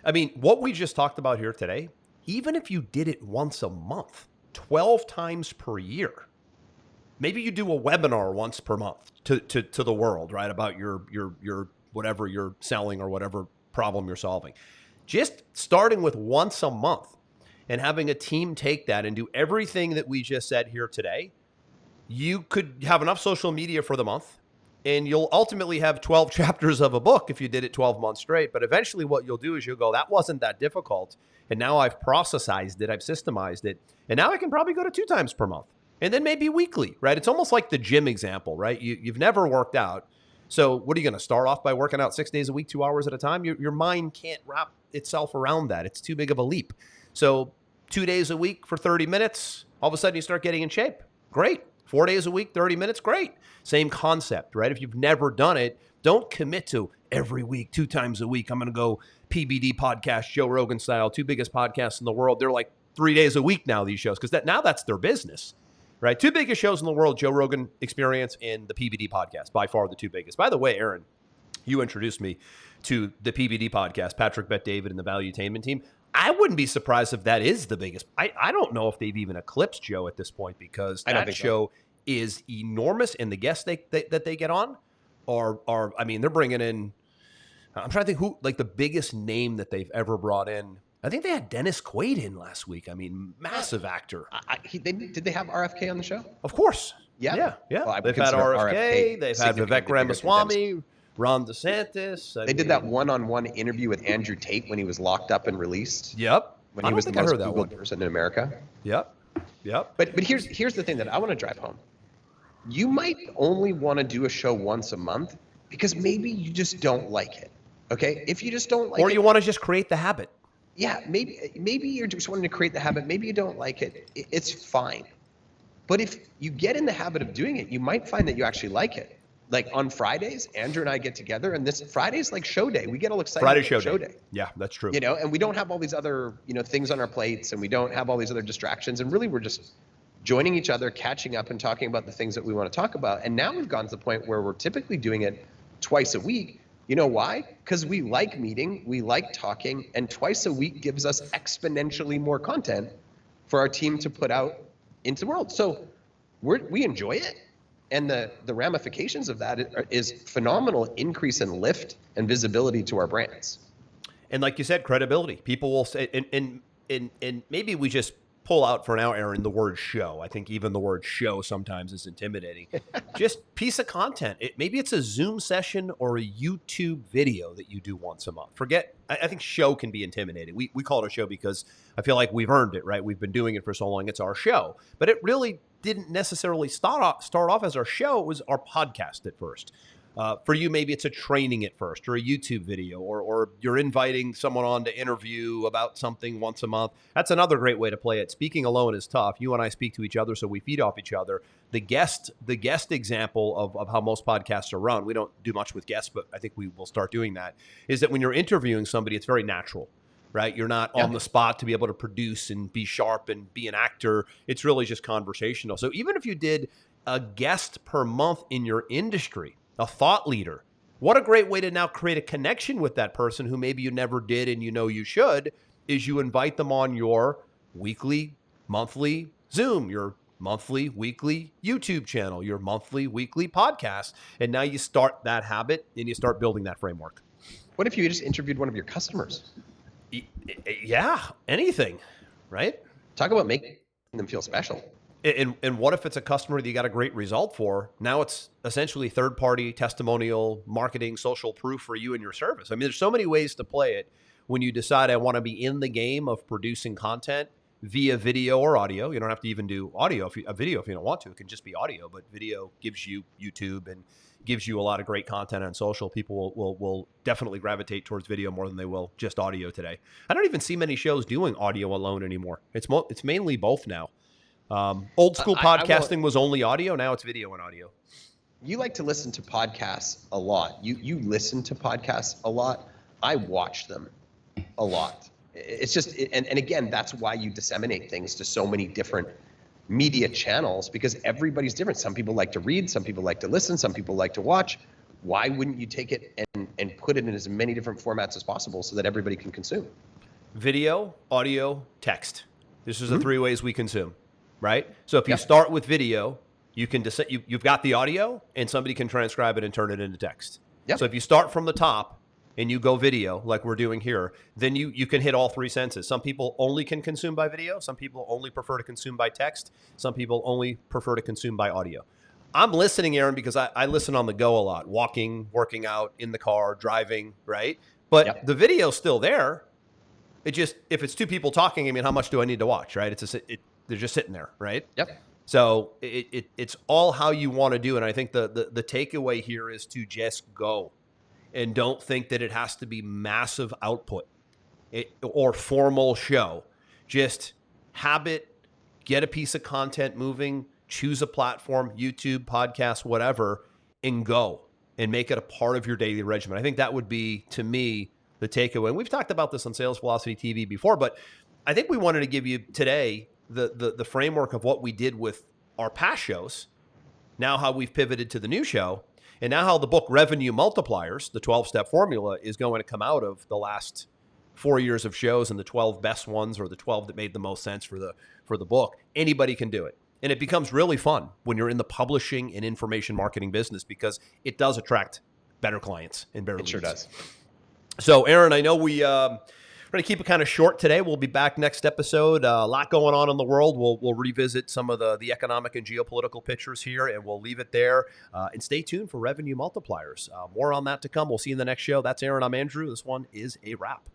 I mean, what we just talked about here today, even if you did it once a month, 12 times per year, maybe you do a webinar once per month to the world, right? About your whatever you're selling or whatever problem you're solving. Just starting with once a month and having a team take that and do everything that we just said here today, you could have enough social media for the month. And you'll ultimately have 12 chapters of a book if you did it 12 months straight. But eventually what you'll do is you'll go, that wasn't that difficult. And now I've processized it. I've systemized it. And now I can probably go to 2 times per month. And then maybe weekly, right? It's almost like the gym example, right? You've never worked out. So what are you going to start off by working out 6 days a week, 2 hours at a time? Your mind can't wrap itself around that. It's too big of a leap. So 2 days a week for 30 minutes, all of a sudden you start getting in shape. Great. 4 days a week, 30 minutes, great. Same concept, right? If you've never done it, don't commit to every week, 2 times a week. I'm going to go PBD podcast, Joe Rogan style, 2 biggest podcasts in the world. They're like 3 days a week now, these shows, because now that's their business, right? 2 biggest shows in the world, Joe Rogan Experience and the PBD podcast, by far the 2 biggest. By the way, Aaron, you introduced me to the PBD podcast, Patrick Bet-David and the Valuetainment team. I wouldn't be surprised if that is the biggest. I don't know if they've even eclipsed Joe at this point, because that show is enormous, and the guests that they get on are I mean, they're bringing in, I'm trying to think who, like the biggest name that they've ever brought in. I think they had Dennis Quaid in last week. I mean, massive actor. Did they have RFK on the show? Of course. Yeah. Well, they've had RFK. They've had Vivek Ramaswamy, Ron DeSantis. They did that one-on-one interview with Andrew Tate when he was locked up and released. Yep. When he was the most Googled person in America. Yep. But here's the thing that I want to drive home. You might only want to do a show once a month because maybe you just don't like it. Okay? If you just don't like it. Or you want to just create the habit. Yeah, maybe you're just wanting to create the habit. Maybe you don't like it. It's fine. But if you get in the habit of doing it, you might find that you actually like it. Like on Fridays, Andrew and I get together, and this Friday's like show day. We get all excited Friday about show day. Yeah, that's true. And we don't have all these other, things on our plates, and we don't have all these other distractions. And really, we're just joining each other, catching up, and talking about the things that we want to talk about. And now we've gotten to the point where we're typically doing it twice a week. You know why? Because we like meeting, we like talking, and twice a week gives us exponentially more content for our team to put out into the world. So we enjoy it. And the ramifications of that is phenomenal increase in lift and visibility to our brands. And like you said, credibility. People will say, and maybe we just pull out for now, Aaron, the word show. I think even the word show sometimes is intimidating. Just piece of content. Maybe it's a Zoom session or a YouTube video that you do once a month. I think show can be intimidating. We call it a show because I feel like we've earned it, right? We've been doing it for so long. It's our show. But it really didn't necessarily start off as our show. It was our podcast at first. For you, maybe it's a training at first or a YouTube video, or you're inviting someone on to interview about something once a month. That's another great way to play it. Speaking alone is tough. You and I speak to each other, so we feed off each other. The guest example of how most podcasts are run, we don't do much with guests, but I think we will start doing that, is that when you're interviewing somebody, it's very natural. Right? You're not on the spot to be able to produce and be sharp and be an actor. It's really just conversational. So even if you did a guest per month in your industry, a thought leader, what a great way to now create a connection with that person who maybe you never did and you should, is you invite them on your weekly, monthly Zoom, your monthly, weekly YouTube channel, your monthly, weekly podcast. And now you start that habit and you start building that framework. What if you just interviewed one of your customers? Yeah, anything, right? Talk about making them feel special. And what if it's a customer that you got a great result for? Now it's essentially third-party testimonial, marketing, social proof for you and your service. I mean, there's so many ways to play it when you decide I want to be in the game of producing content via video or audio. You don't have to even do video if you don't want to. It can just be audio, but video gives you YouTube and gives you a lot of great content on social. People will definitely gravitate towards video more than they will just audio today. I don't even see many shows doing audio alone anymore. It's mainly both now. Old school podcasting was only audio. Now it's video and audio. You like to listen to podcasts a lot. You listen to podcasts a lot. I watch them a lot. It's just, and again, that's why you disseminate things to so many different media channels, because everybody's different. Some people like to read, some people like to listen, some people like to watch. why wouldn't you take it and put it in as many different formats as possible so that everybody can consume? Video, audio, text. This is the three ways we consume, right? So if you Yep. start with video, you can you've got the audio and somebody can transcribe it and turn it into text. Yep. So if you start from the top and you go video like we're doing here, then you can hit all three senses. Some people only can consume by video. Some people only prefer to consume by text. Some people only prefer to consume by audio. I'm listening, Aaron, because I listen on the go a lot, walking, working out, in the car, driving, right? But Yep. the video's still there. It just, if it's two people talking, I mean, how much do I need to watch, right? They're just sitting there, right? Yep. So it's all how you want to do. And I think the takeaway here is to just go and don't think that it has to be massive output or formal show. Just habit, get a piece of content moving, choose a platform, YouTube, podcast, whatever, and go and make it a part of your daily regimen. I think that would be, to me, the takeaway. And we've talked about this on Sales Velocity TV before, but I think we wanted to give you today the framework of what we did with our past shows, now how we've pivoted to the new show, and now how the book Revenue Multipliers, the 12-step formula, is going to come out of the last 4 years of shows and the 12 best ones, or the 12 that made the most sense for the book. Anybody can do it. And it becomes really fun when you're in the publishing and information marketing business, because it does attract better clients and better leads. It sure does. So, Aaron, I know we're going to keep it kind of short today. We'll be back next episode. A lot going on in the world. We'll revisit some of the economic and geopolitical pictures here, and we'll leave it there. And stay tuned for Revenue Multipliers. More on that to come. We'll see you in the next show. That's Aaron. I'm Andrew. This one is a wrap.